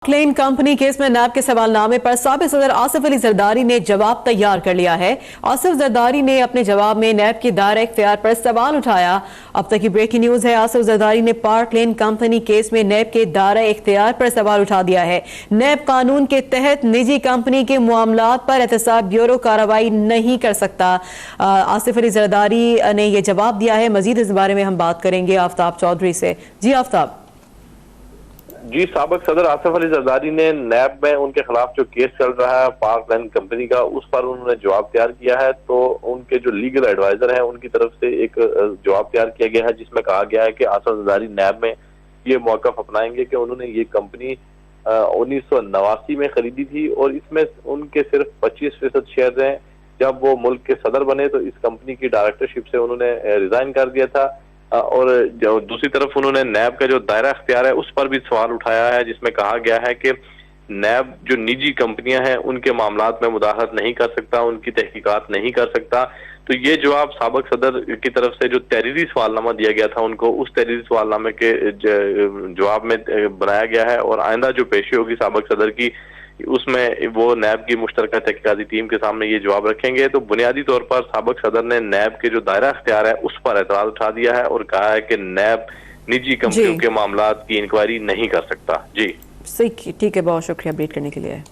Klein company case में नैब के सवालनामे पर साबिक सदर आसिफ अली जरदारी ने जवाब तैयार कर लिया है। आसिफ जरदारी ने अपने जवाब में नैब की दायरा इख्तियार पर सवाल उठाया। अब तक की ब्रेकिंग न्यूज है, आसिफ जरदारी ने पार क्लेन कंपनी केस में नैब के दायरा इख्तियार पर सवाल उठा दिया है। नैब कानून के तहत निजी कंपनी के मामलात पर एहतसाब ब्यूरो कार्रवाई नहीं कर सकता। आसिफ अली जरदारी ने यह जवाब दिया है। मजीद इस बारे में हम बात करेंगे आफ्ताब चौधरी से। जी आफ्ताब। जी, साबिक सदर आसिफ अली जरदारी ने नैब में उनके खिलाफ जो केस चल रहा है पाक लैंड कंपनी का, उस पर उन्होंने जवाब तैयार किया है। तो उनके जो लीगल एडवाइजर हैं उनकी तरफ से एक जवाब तैयार किया गया है जिसमें कहा गया है कि आसिफ जरदारी नैब में ये मौक़िफ़ अपनाएंगे कि उन्होंने ये कंपनी 1989 में खरीदी थी और इसमें उनके सिर्फ 25% शेयर हैं। जब वो मुल्क के सदर बने तो इस कंपनी की डायरेक्टरशिप से उन्होंने रिजाइन कर दिया था। और जो दूसरी तरफ उन्होंने नैब का जो दायरा इख्तियार है उस पर भी सवाल उठाया है जिसमें कहा गया है कि नैब जो निजी कंपनियां हैं उनके मामलात में मुदाखलत नहीं कर सकता, उनकी तहकीकात नहीं कर सकता। तो ये जवाब साबिक सदर की तरफ से जो तहरीरी सवालनामा दिया गया था उनको, उस तहरीरी सवालनामे के जवाब में बनाया गया है। और आइंदा जो पेशी होगी साबिक सदर की, उसमें वो नैब की मुश्तरका तहकीकाती टीम के सामने ये जवाब रखेंगे। तो बुनियादी तौर पर साबिक सदर ने नैब के जो दायरा इख्तियार है उस पर एतराज उठा दिया है और कहा है कि नैब निजी कंपनियों के मामलात की इंक्वायरी नहीं कर सकता। जी ठीक है, बहुत शुक्रिया अपडेट करने के लिए।